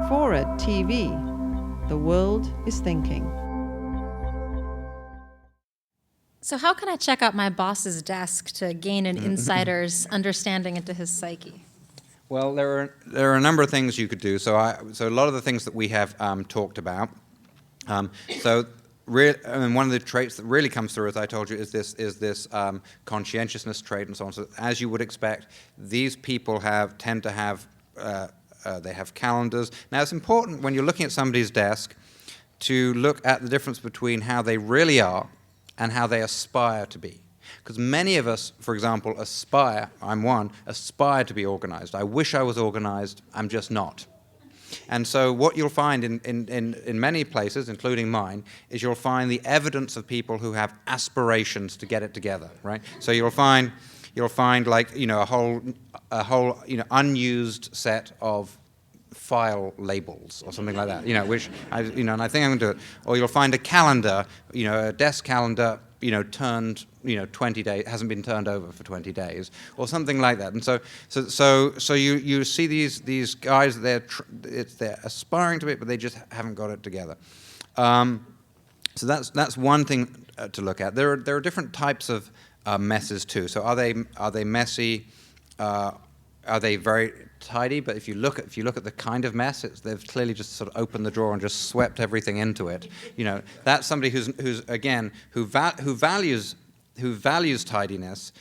Forward TV. The world is thinking. So how can I check out my boss's desk to gain an insider's understanding into his psyche? Well, there are a number of things you could do. So a lot of the things that we have talked about. One of the traits that really comes through, as I told you, is this conscientiousness trait and so on. So as you would expect, these people tend to have they have calendars. Now it's important when you're looking at somebody's desk to look at the difference between how they really are and how they aspire to be. Because many of us, for example, I'm one, aspire to be organized. I wish I was organized, I'm just not. And so what you'll find in many places, including mine, is you'll find the evidence of people who have aspirations to get it together, right? So you'll find like, a whole unused set of file labels or something like that, which and I think I'm going to do it. Or you'll find a calendar, a desk calendar, turned, 20 days, hasn't been turned over for 20 days, or something like that. And so you see these guys, they're aspiring to it, but they just haven't got it together. So that's one thing to look at. There are different types of messes too. So are they messy? Are they very tidy? But if you look at the kind of mess, they've clearly just sort of opened the drawer and just swept everything into it. That's somebody who values tidiness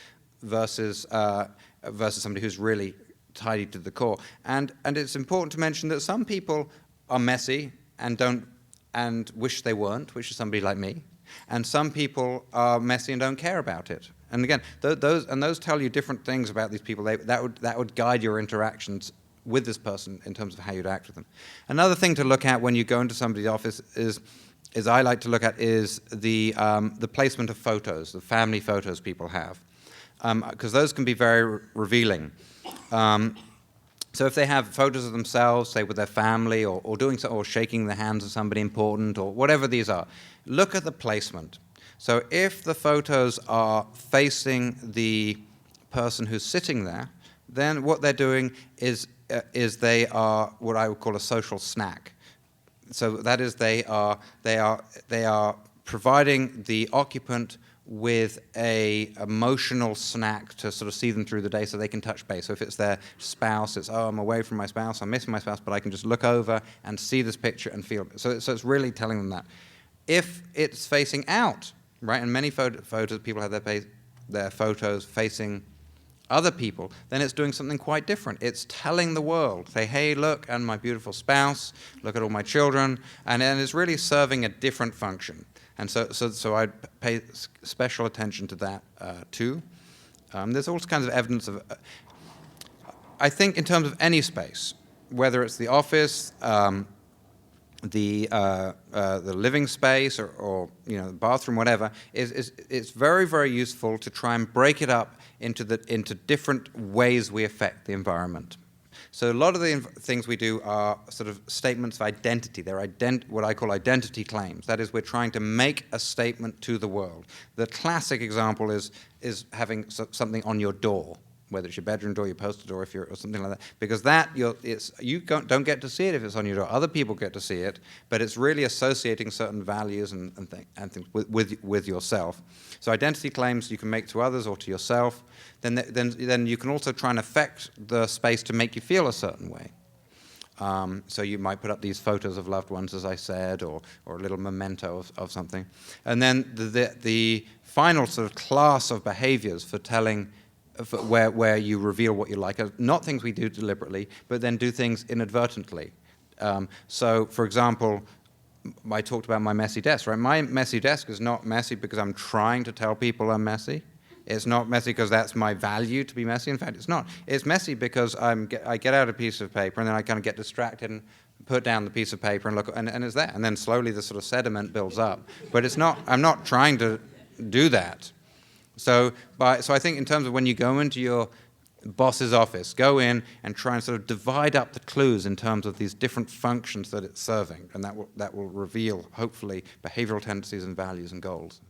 versus somebody who's really tidy to the core. And it's important to mention that some people are messy and wish they weren't, which is somebody like me. And some people are messy and don't care about it. And again, those tell you different things about these people. That would guide your interactions with this person in terms of how you'd act with them. Another thing to look at when you go into somebody's office is I like to look at is the placement of photos, the family photos people have, because those can be very revealing. So if they have photos of themselves, say with their family, or doing so, or shaking the hands of somebody important, or whatever these are, look at the placement. So if the photos are facing the person who's sitting there, then what they're doing is they are what I would call a social snack. So that is they are providing the occupant with a emotional snack to sort of see them through the day so they can touch base. So if it's their spouse, it's, I'm away from my spouse, I'm missing my spouse, but I can just look over and see this picture and feel it. So it's really telling them that. If it's facing out, right, and many photos, people have their photos facing other people, then it's doing something quite different. It's telling the world, say, hey, look, and my beautiful spouse, look at all my children, and it's really serving a different function. And so I pay special attention to that too. There's all kinds of evidence of, I think in terms of any space, whether it's the office, the living space, or the bathroom, whatever, it's very, very useful to try and break it up into different ways we affect the environment. So a lot of the things we do are sort of statements of identity. They're what I call identity claims. That is, we're trying to make a statement to the world. The classic example is having something on your door, whether it's your bedroom door, your postal door, or something like that, because you don't get to see it if it's on your door. Other people get to see it, but it's really associating certain values and things with yourself. So identity claims you can make to others or to yourself. Then you can also try and affect the space to make you feel a certain way. So you might put up these photos of loved ones, as I said, or a little memento of something. And then the final sort of class of behaviors for telling. Where you reveal what you like, not things we do deliberately, but then do things inadvertently. So, for example, I talked about my messy desk, right? My messy desk is not messy because I'm trying to tell people I'm messy. It's not messy because that's my value to be messy. In fact, it's not. It's messy because I get out a piece of paper and then I kind of get distracted and put down the piece of paper and look, and it's there. And then slowly the sort of sediment builds up. But it's not. I'm not trying to do that. So I think in terms of when you go into your boss's office, go in and try and sort of divide up the clues in terms of these different functions that it's serving, and that will reveal, hopefully, behavioral tendencies and values and goals.